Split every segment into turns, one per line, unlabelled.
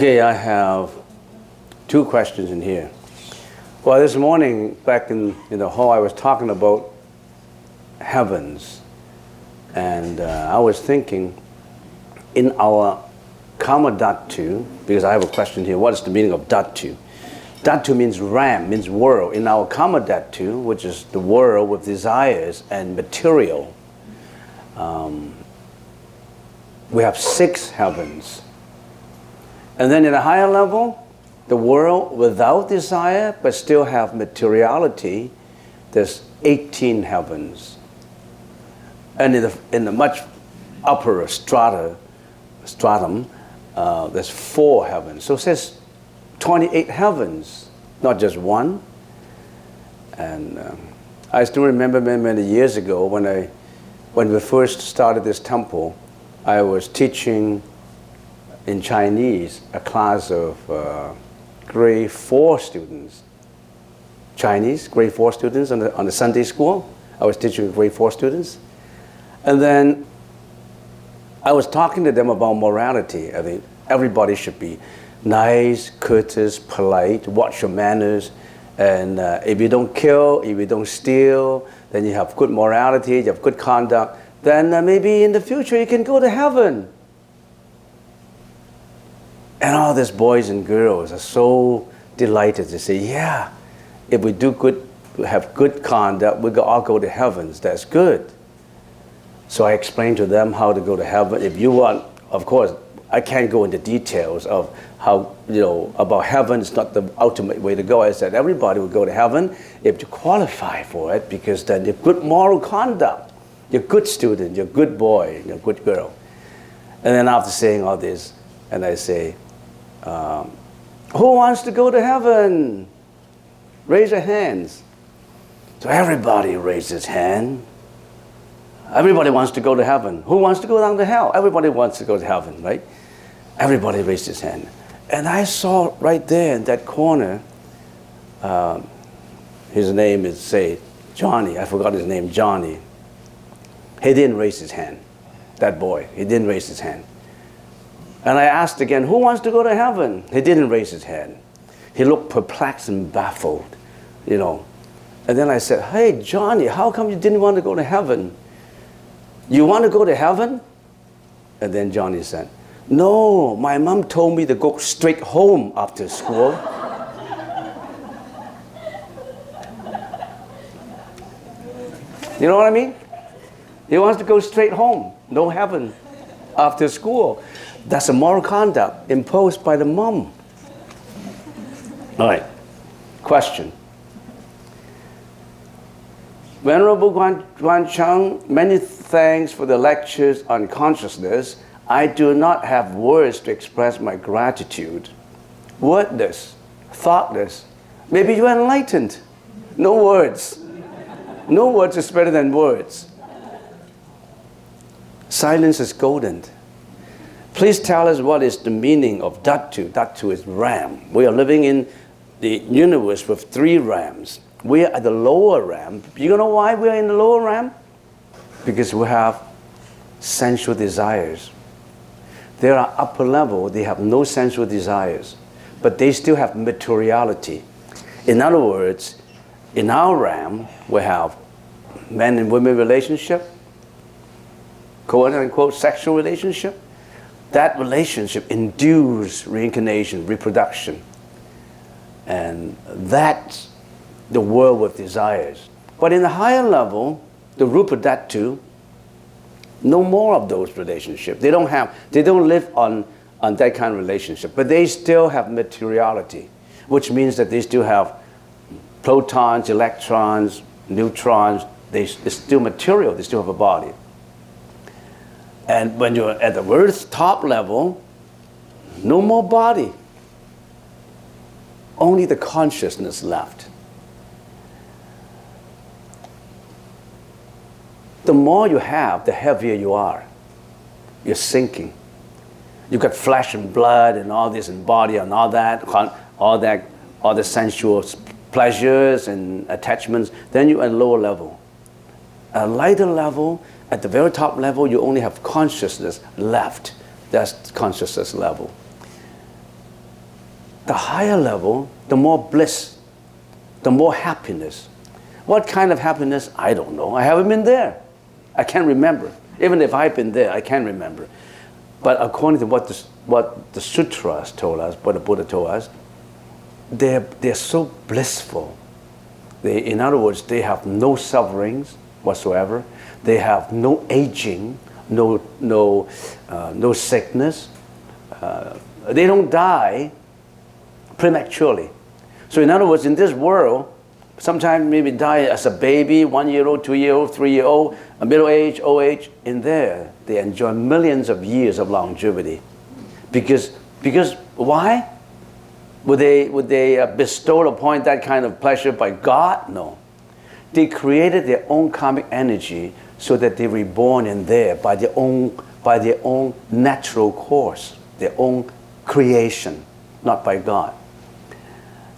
Okay, I have two questions in here. Well, this morning, back in the hall, I was talking about heavens. And I was thinking, in our karma dhātu, because I have a question here, what is the meaning of dhātu? Dhātu means ram, means world. In our karma dhātu, which is the world with desires and material, we have 6 heavens. And then in a higher level, the world without desire but still have materiality, there's 18 heavens. And in the much upper stratum, there's 4 heavens. So it says 28 heavens, not just one. And I still remember many years ago when we first started this temple, I was teaching in Chinese a class of grade 4 students. Chinese, grade 4 students on the Sunday school. I was teaching grade 4 students. And then I was talking to them about morality. I think everybody should be nice, courteous, polite, watch your manners. And if you don't kill, if you don't steal, then you have good morality, you have good conduct, then maybe in the future you can go to heaven. And all these boys and girls are so delighted to say, yeah, if we do good, have good conduct, we'll all go to heavens. That's good. So I explained to them how to go to heaven. If you want, of course, I can't go into details of how, about heaven. It's not the ultimate way to go. I said everybody will go to heaven if you qualify for it, because then you have good moral conduct. You're a good student, you're a good boy, you're a good girl. And then after saying all this, and I say, who wants to go to heaven? Raise your hands. So everybody raises hand. Everybody wants to go to heaven. Who wants to go down to hell? Everybody wants to go to heaven, right? Everybody raised his hand. And I saw right there in that corner, his name is, say, Johnny. I forgot his name, Johnny. He didn't raise his hand, that boy. He didn't raise his hand. And I asked again, who wants to go to heaven? He didn't raise his hand. He looked perplexed and baffled, And then I said, hey, Johnny, how come you didn't want to go to heaven? You want to go to heaven? And then Johnny said, no, my mom told me to go straight home after school. You know what I mean? He wants to go straight home, no heaven after school. That's a moral conduct imposed by the mom. All right, question. Venerable Guan Cheng, many thanks for the lectures on consciousness. I do not have words to express my gratitude. Wordless, thoughtless. Maybe you are enlightened. No words. No words is better than words. Silence is golden. Please tell us what is the meaning of dhātu. Dhātu is ram. We are living in the universe with 3 rams. We are at the lower ram. You know why we are in the lower ram? Because we have sensual desires. There are upper level, they have no sensual desires, but they still have materiality. In other words, in our ram, we have men and women relationship, quote unquote sexual relationship. That relationship induces reincarnation, reproduction. And that's the world with desires. But in the higher level, the rupa dhātu, no more of those relationships. They don't live on that kind of relationship, but they still have materiality, which means that they still have protons, electrons, neutrons. They're still material, they still have a body. And when you're at the earth's top level, no more body. Only the consciousness left. The more you have, the heavier you are. You're sinking. You've got flesh and blood and all this and body and all the sensual pleasures and attachments. Then you're at a lower level. At a lighter level, at the very top level, you only have consciousness left. That's consciousness level. the higher level, the more bliss, the more happiness. What kind of happiness? I don't know. I haven't been there. I can't remember. Even if I've been there, I can't remember. But according to what the sutras told us, what the Buddha told us, they're so blissful. In other words, they have no sufferings whatsoever. They have no aging, no sickness. They don't die prematurely. So in other words, in this world, sometimes maybe die as a baby, 1 year old, 2 year old, 3 year old, a middle age, old age. In there, they enjoy millions of years of longevity. Because why? Would they bestow upon that kind of pleasure by God? No. They created their own karmic energy so that they were reborn in there by their own natural course, their own creation, not by God.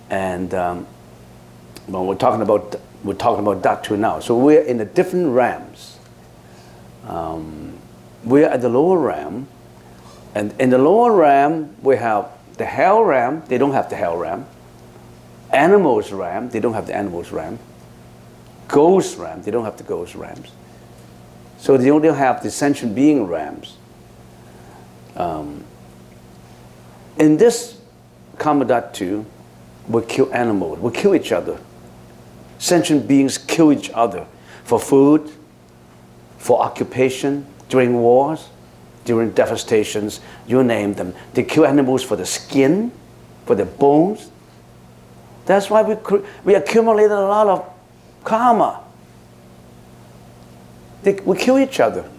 And well, we're talking about dhātu now. So we're in the different realms. We're at the lower realm, and in the lower realm we have the hell realm. They don't have the hell realm. Animals realm. They don't have the animals realm. Ghost realm. They don't have the ghost realms. So they only have the sentient being realms. In this karma dhātu, we kill animals. We kill each other. Sentient beings kill each other for food, for occupation, during wars, during devastations, you name them. They kill animals for the skin, for the bones. That's why we accumulated a lot of karma. We kill each other.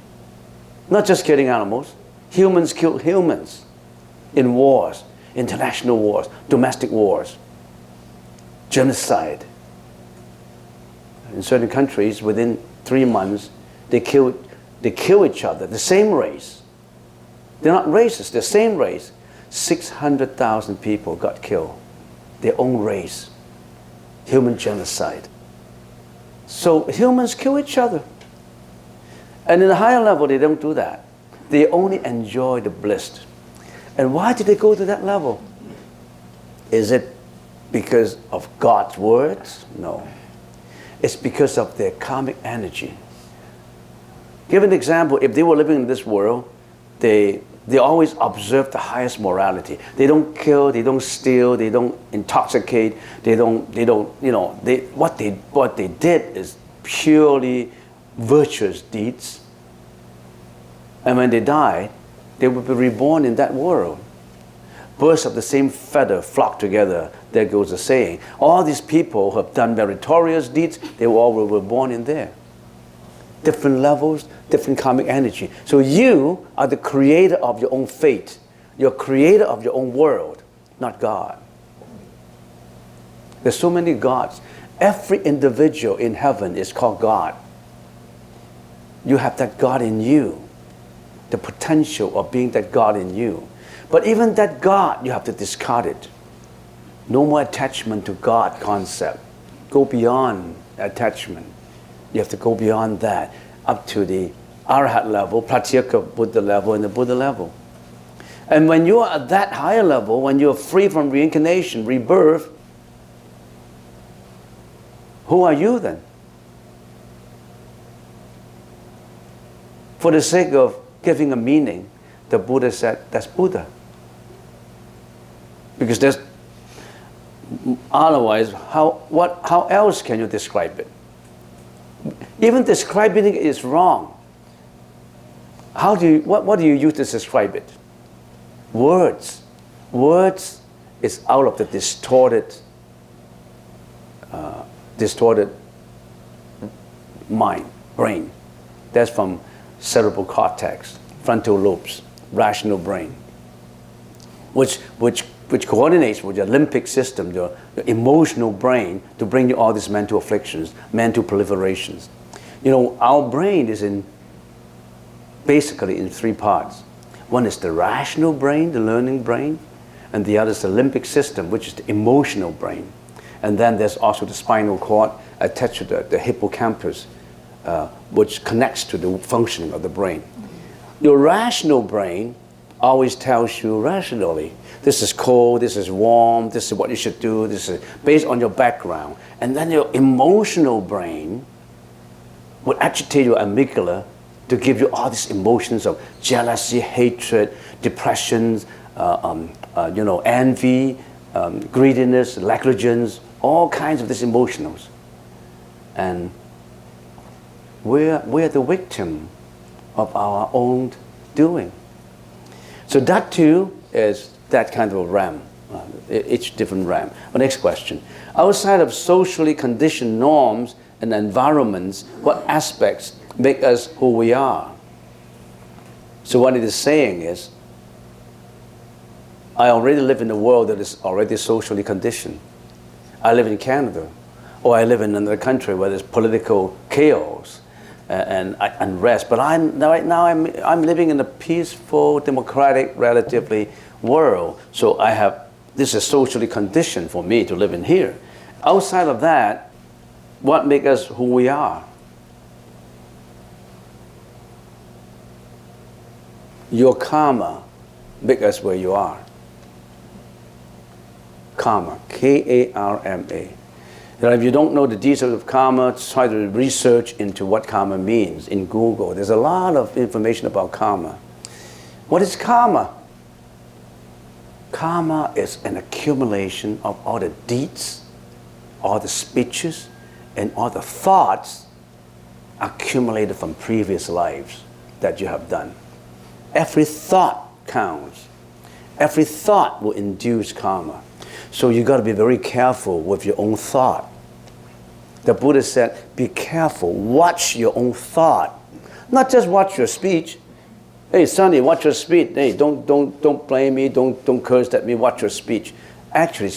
Not just killing animals. Humans kill humans in wars, international wars, domestic wars, genocide. In certain countries, within 3 months, they kill each other, the same race. They're not racists, they're the same race. 600,000 people got killed, their own race. Human genocide. So humans kill each other. And in the higher level, they don't do that. They only enjoy the bliss. And why did they go to that level? Is it because of God's words? No. It's because of their karmic energy. Give an example. If they were living in this world, they always observe the highest morality. They don't kill, they don't steal, they don't intoxicate, what they did is purely virtuous deeds. And when they die, they will be reborn in that world. Birds of the same feather flock together. There goes the saying. All these people who have done meritorious deeds, they all were born in there. Different levels, different karmic energy. So you are the creator of your own fate. You're creator of your own world, not God. There's so many gods. Every individual in heaven is called God. You have that God in you, the potential of being that God in you. But even that God, you have to discard it. No more attachment to God concept. Go beyond attachment. You have to go beyond that, up to the Arhat level, Pratyeka Buddha level, and the Buddha level. And when you are at that higher level, when you're free from reincarnation, rebirth, who are you then? For the sake of giving a meaning, the Buddha said, that's Buddha. Because there's, otherwise, how else can you describe it? Even describing it is wrong. What do you use to describe it? Words. Words is out of the distorted mind, brain. That's from cerebral cortex, frontal lobes, rational brain, which coordinates with the limbic system, the emotional brain, to bring you all these mental afflictions, mental proliferations. You know, our brain is basically in 3 parts. One is the rational brain, the learning brain, and the other is the limbic system, which is the emotional brain. And then there's also the spinal cord attached to the hippocampus, which connects to the functioning of the brain. Your rational brain always tells you rationally, this is cold, this is warm, this is what you should do, this is based on your background. And then your emotional brain would agitate your amygdala to give you all these emotions of jealousy, hatred, depression, envy, greediness, negligence, all kinds of these emotions. And we're the victim of our own doing. So that too is that kind of a realm, each different realm. Next question. Outside of socially conditioned norms and environments, what aspects make us who we are? So what it is saying is, I already live in a world that is already socially conditioned. I live in Canada, or I live in another country where there's political chaos and unrest. But right now I'm living in a peaceful, democratic, relatively world. So this is socially conditioned for me to live in here. Outside of that, what makes us who we are? Your karma makes us where you are. Karma, K-A-R-M-A. Now, if you don't know the details of karma, try to research into what karma means in Google. There's a lot of information about karma. What is karma? Karma is an accumulation of all the deeds, all the speeches, and all the thoughts accumulated from previous lives that you have done. Every thought counts. Every thought will induce karma. So you got to be very careful with your own thought. The Buddha said, be careful, watch your own thought. Not just watch your speech. Hey, Sonny, watch your speech. Hey, don't blame me, don't curse at me, watch your speech. Actually,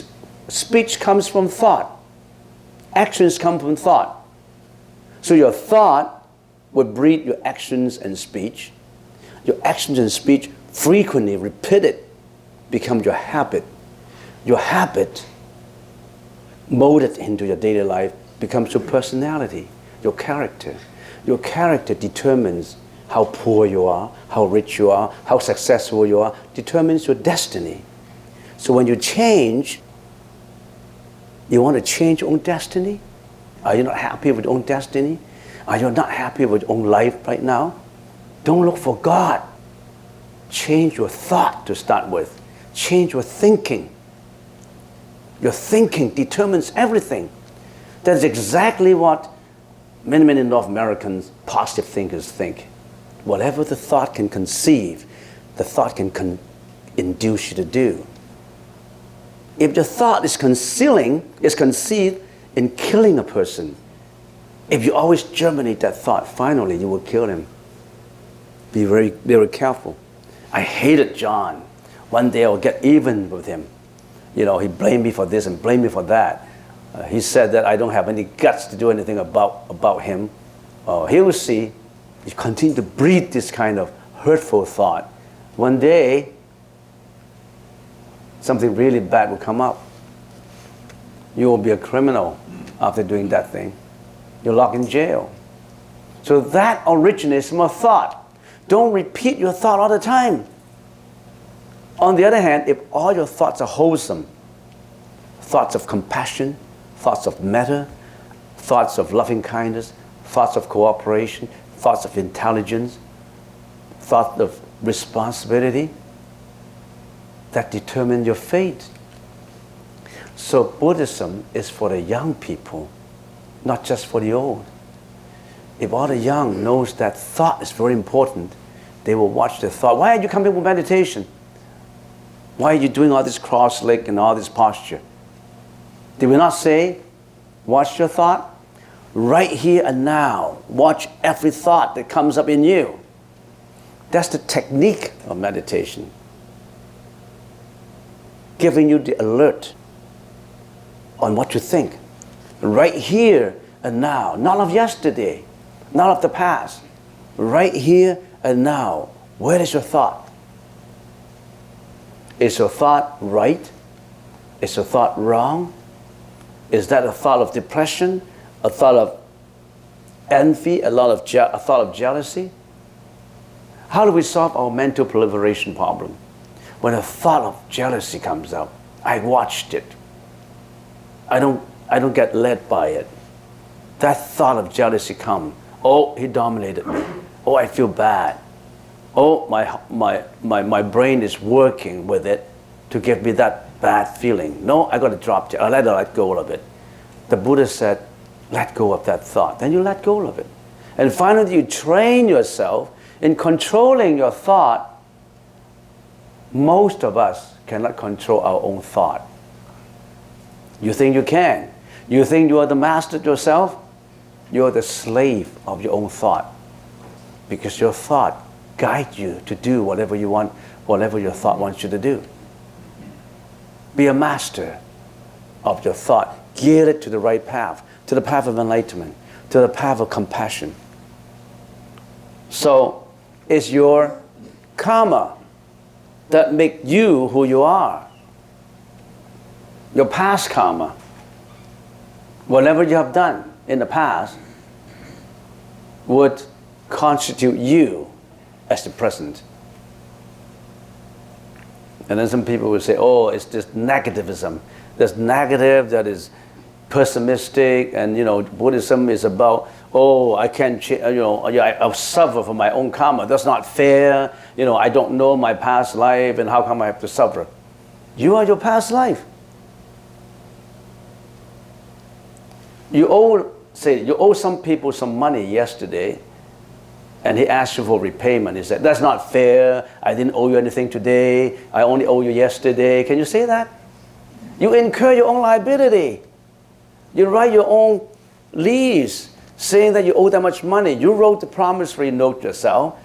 speech comes from thought. Actions come from thought. So your thought would breed your actions and speech. Your actions and speech, frequently repeated, become your habit. Your habit, molded into your daily life, becomes your personality, your character. Your character determines how poor you are, how rich you are, how successful you are, determines your destiny. So when you change, you want to change your own destiny? Are you not happy with your own destiny? Are you not happy with your own life right now? Don't look for God. Change your thought to start with. Change your thinking. Your thinking determines everything. That's exactly what many North Americans positive thinkers think. Whatever the thought can conceive, the thought can induce you to do. If the thought is conceived in killing a person, if you always germinate that thought, finally you will kill him. Be very, very careful. I hated John. One day I'll get even with him. He blamed me for this and blamed me for that. He said that I don't have any guts to do anything about him. He will see. You continue to breed this kind of hurtful thought. One day, something really bad will come up. You will be a criminal after doing that thing. You're locked in jail. So that originates from a thought. Don't repeat your thought all the time. On the other hand, if all your thoughts are wholesome, thoughts of compassion, thoughts of metta, thoughts of loving kindness, thoughts of cooperation, thoughts of intelligence, thoughts of responsibility, that determine your fate. So Buddhism is for the young people, not just for the old. If all the young knows that thought is very important, they will watch their thought. Why are you coming with meditation? Why are you doing all this cross-leg and all this posture? Did we not say, watch your thought? Right here and now, watch every thought that comes up in you. That's the technique of meditation. Giving you the alert on what you think. Right here and now, not of yesterday, not of the past. Right here and now, where is your thought? Is your thought right? Is your thought wrong? Is that a thought of depression? A thought of envy? A thought of jealousy? How do we solve our mental proliferation problem? When a thought of jealousy comes up, I watched it. I don't get led by it. That thought of jealousy comes. Oh, he dominated me. Oh, I feel bad. Oh, my brain is working with it to give me that bad feeling. No, I got to drop it. I let go of it. The Buddha said, let go of that thought. Then you let go of it. And finally, you train yourself in controlling your thought. Most of us cannot control our own thought. You think you can. You think you are the master yourself. You are the slave of your own thought. Because your thought guides you to do whatever you want, whatever your thought wants you to do. Be a master of your thought. Gear it to the right path, to the path of enlightenment, to the path of compassion. So, it's your karma that make you who you are. Your past karma, whatever you have done in the past, would constitute you as the present. And then some people will say, oh, it's just negativism. There's negative that is pessimistic, and Buddhism is about, oh, I can't change, I'll suffer for my own karma. That's not fair. I don't know my past life, and how come I have to suffer? You are your past life. You owe some people some money yesterday, and he asked you for repayment. He said, that's not fair. I didn't owe you anything today. I only owe you yesterday. Can you say that? You incur your own liability. You write your own lease saying that you owe that much money. You wrote the promissory note yourself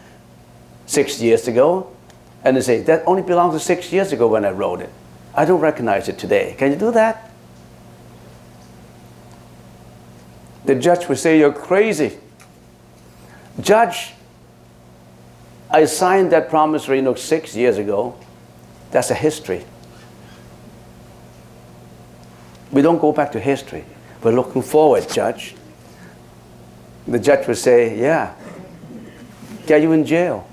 6 years ago, and they say, that only belongs to 6 years ago when I wrote it. I don't recognize it today. Can you do that? The judge would say, you're crazy. Judge, I signed that promissory note 6 years ago. That's a history. We don't go back to history. We're looking forward, Judge. The judge would say, yeah, get you in jail.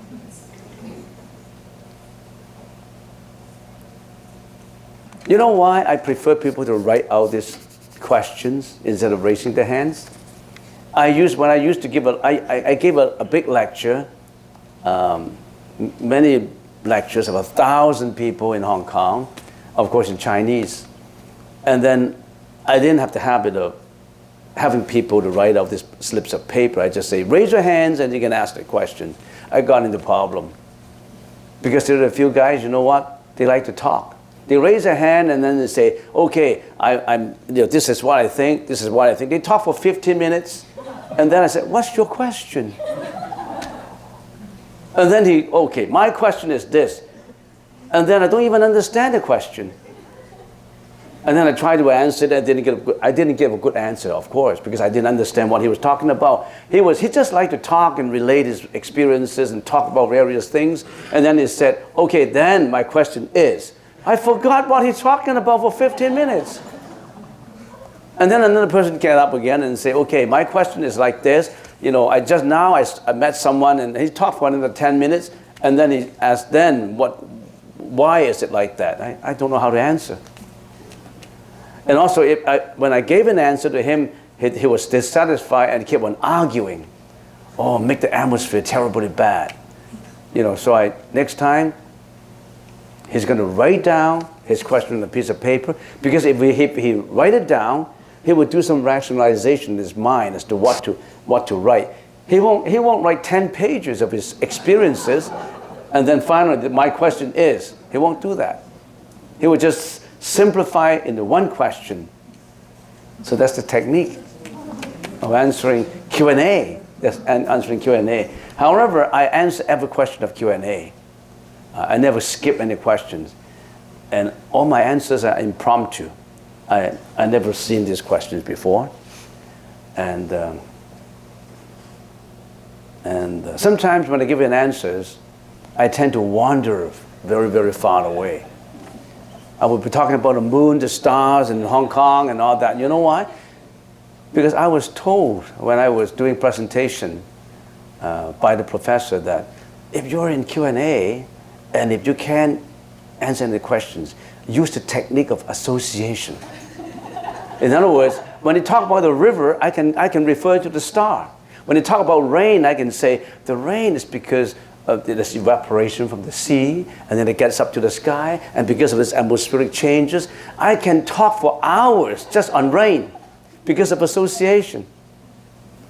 You know why I prefer people to write out these questions instead of raising their hands? I gave a big lecture, many lectures of 1,000 people in Hong Kong, of course in Chinese. And then I didn't have the habit of having people to write out these slips of paper. I just say, raise your hands and you can ask the question. I got into problem. Because there are a few guys, you know what? They like to talk. They raise their hand and then they say, okay, this is what I think, this is what I think. They talk for 15 minutes. And then I said, what's your question? And then okay, my question is this. And then I don't even understand the question. And then I tried to answer it. I didn't give a good answer, of course, because I didn't understand what he was talking about. He just liked to talk and relate his experiences and talk about various things. And then he said, okay, then my question is, I forgot what he's talking about for 15 minutes. And then another person get up again and say, okay, my question is like this. I met someone and he talked for another 10 minutes. And then he asked, why is it like that? I don't know how to answer. And also, when I gave an answer to him, he was dissatisfied and kept on arguing. Oh, make the atmosphere terribly bad. So next time, he's going to write down his question on a piece of paper, because if he write it down, he would do some rationalization in his mind as to what to write. He won't write 10 pages of his experiences, and then finally, my question is, he won't do that. He would just simplify into one question. So that's the technique of answering Q&A. Answering Q&A. However, I answer every question of Q&A. I never skip any questions. And all my answers are impromptu. I never seen these questions before. And sometimes when I give an answers, I tend to wander very, very far away. I would be talking about the moon, the stars, and Hong Kong, and all that. You know why? Because I was told when I was doing presentation by the professor that if you're in Q&A and if you can't answer any questions, use the technique of association. In other words, when you talk about the river, I can refer to the star. When you talk about rain, I can say the rain is because of this evaporation from the sea, and then it gets up to the sky, and because of this atmospheric changes, I can talk for hours just on rain because of association.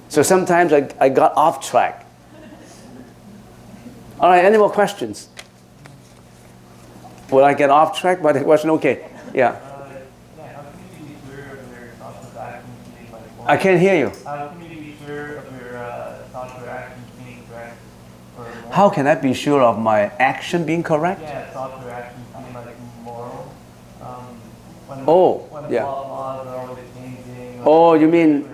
So sometimes I got off track. All right, any more questions? Will I get off track by the question? Okay, yeah. I can't hear you.
How can you be sure of your thoughts or actions being correct?
How can I be sure of my action being correct?
Yeah, thoughts or actions being like moral. When
yeah.
laws are always changing.
Oh, you mean,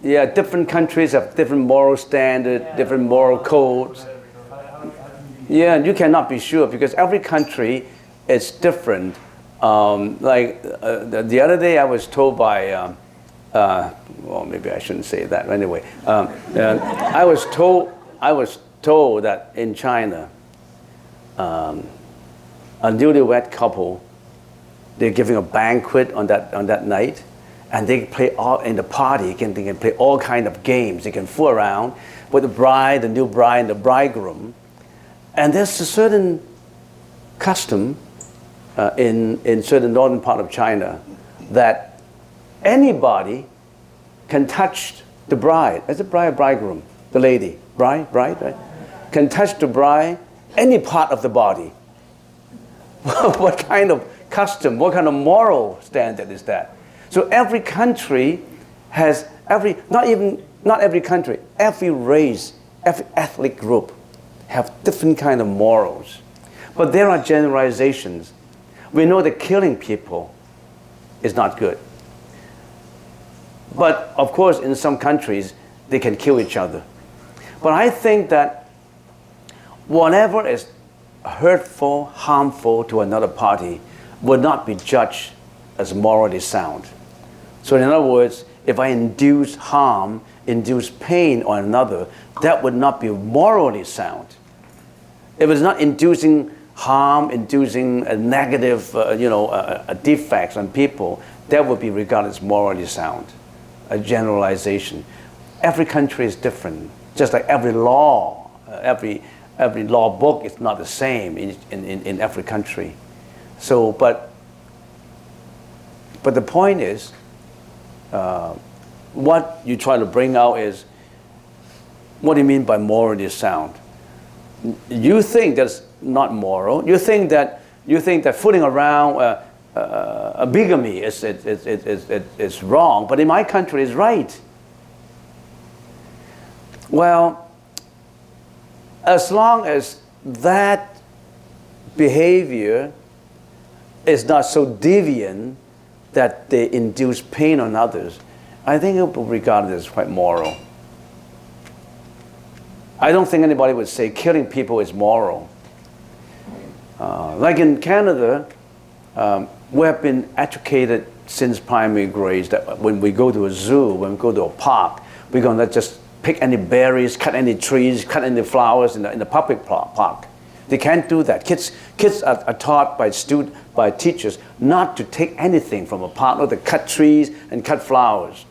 yeah, different countries have different moral standards, different moral codes. Yeah, you cannot be sure because every country is different. The other day I was told by, well, maybe I shouldn't say that. Anyway, I was told that in China, a newlywed couple, they're giving a banquet on that night, and they play all in the party. They can play all kind of games. They can fool around with the bride, the new bride, and the bridegroom. And there's a certain custom in certain northern part of China that anybody can touch the bride. As a bridegroom, the lady, bride, right? Can touch the bride, any part of the body. What kind of custom, what kind of moral standard is that? So every country has, not every country, every race, every ethnic group have different kind of morals. But there are generalizations. We know that killing people is not good. But of course, in some countries, they can kill each other. But I think that whatever is hurtful, harmful to another party would not be judged as morally sound. So in other words, if I induce harm, induce pain on another, that would not be morally sound. If it's not inducing harm, inducing a negative, defects on people, that would be regarded as morally sound, a generalization. Every country is different, just like every law, every law book is not the same in every country. So, but the point is, what you try to bring out is, what do you mean by morally sound? You think that's not moral. You think that fooling around a bigamy is wrong, but in my country it's right. Well, as long as that behavior is not so deviant that they induce pain on others, I think it will be regarded as quite moral. I don't think anybody would say killing people is moral. Like in Canada, we have been educated since primary grades that when we go to a zoo, when we go to a park, we're going to just pick any berries, cut any trees, cut any flowers in the public park. They can't do that. Kids are taught by teachers not to take anything from a park, not to cut trees and cut flowers.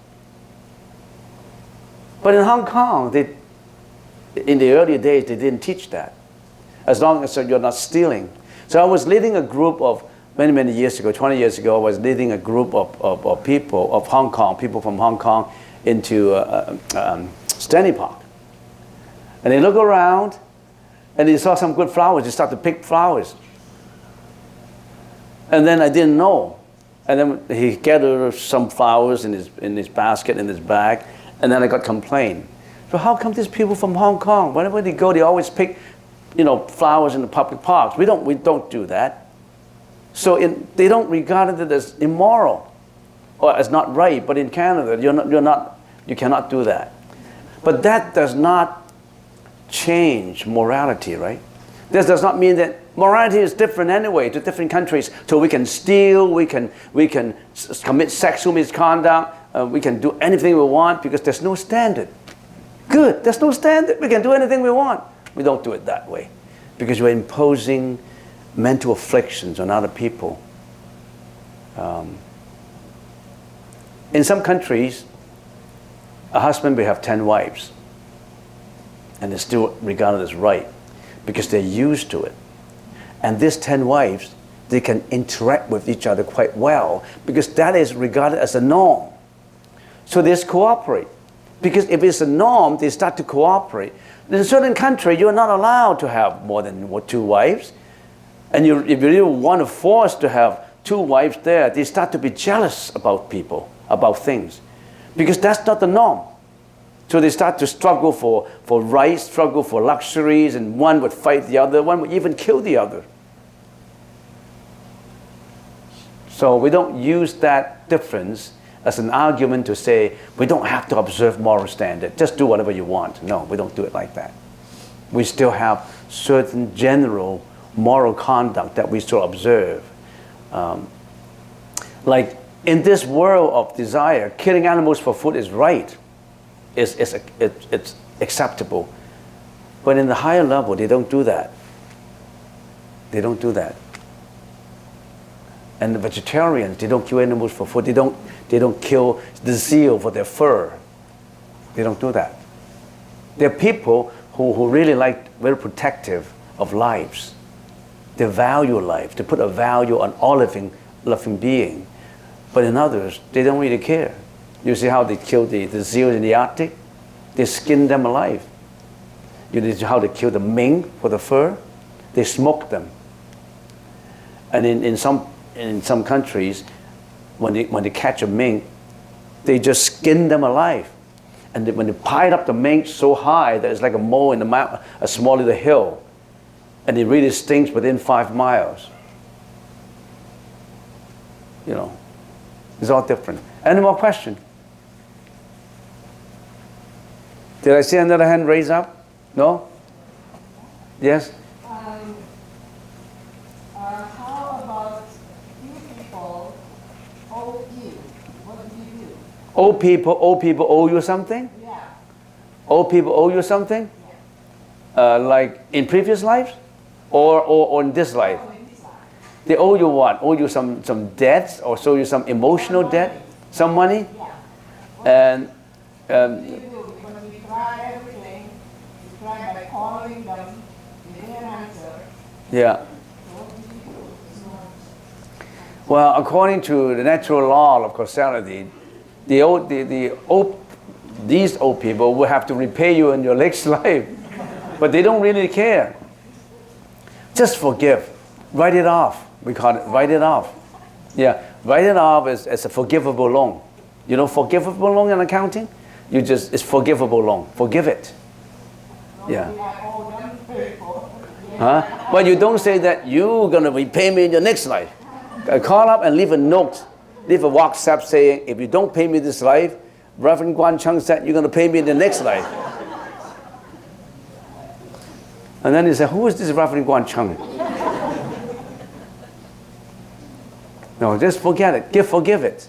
But in Hong Kong, in the early days, they didn't teach that. As long as you're not stealing. So I was leading a group of, many years ago, 20 years ago, I was leading a group of people, of Hong Kong, people from Hong Kong into Stanley Park. And they look around, and they saw some good flowers, they start to pick flowers. And then I didn't know. And then he gathered some flowers in his basket, in his bag, and then I got complained. So how come these people from Hong Kong, whenever they go, they always pick, flowers in the public parks? We don't do that. So they don't regard it as immoral or as not right. But in Canada, you cannot do that. But that does not change morality, right? This does not mean that morality is different anyway to different countries. So we can steal, we can commit sexual misconduct, we can do anything we want because there's no standard. Good, there's no standard. We can do anything we want. We don't do it that way. because you're imposing mental afflictions on other people. In some countries, a husband will have 10 wives, and it's still regarded as right, because they're used to it. And these 10 wives, they can interact with each other quite well, because that is regarded as a norm. So they just cooperate. Because if it's a norm, they start to cooperate. In a certain country, you're not allowed to have more than 2 wives. And if you really want to force to have 2 wives there, they start to be jealous about people, about things. Because that's not the norm. So they start to struggle for rights, struggle for luxuries, and one would fight the other, one would even kill the other. So we don't use that difference as an argument to say, we don't have to observe moral standard, just do whatever you want. No, we don't do it like that. We still have certain general moral conduct that we still observe. Like in this world of desire, killing animals for food is right. It's acceptable. But in the higher level, they don't do that. They don't do that. And the vegetarians, they don't kill animals for food. They don't kill the seal for their fur. They don't do that. There are people who really very protective of lives. They value life. They put a value on all living being. But in others, they don't really care. You see how they kill the seal in the Arctic? They skin them alive. You see how they kill the mink for the fur? They smoke them. And in some countries, when they catch a mink, they just skin them alive. And when they pile up the mink so high that it's like a mole in the mountain, a small little hill, and it really stings within 5 miles. You know, it's all different. Any more questions? Did I see another hand raise up? No? Yes?
How about you people owe you? What do you do?
Old people owe you something?
Yeah.
Old people owe you something?
Yeah.
Like in previous lives? Or in this life?
Oh, in this life.
They owe you what? Owe you some debts, or show you some emotional debt? Some money?
Yeah.
And
What do you do? Because we try everything. We try by calling them. They didn't answer.
yeah.
So what do you do?
Well, according to the natural law of causality, these old people will have to repay you in your next life, but they don't really care. Just forgive. Write it off. We call it write it off. Yeah, write it off as a forgivable loan. You know, forgivable loan in accounting? It's forgivable loan. Forgive it. Yeah.
I owe them people.
Huh? But you don't say that you're going to repay me in your next life. Call up and leave a note, leave a WhatsApp saying, if you don't pay me this life, Reverend Guan Cheng said you're going to pay me in the next life. And then he said, who is this Reverend Guan Cheng? No, just forget it. Forgive it.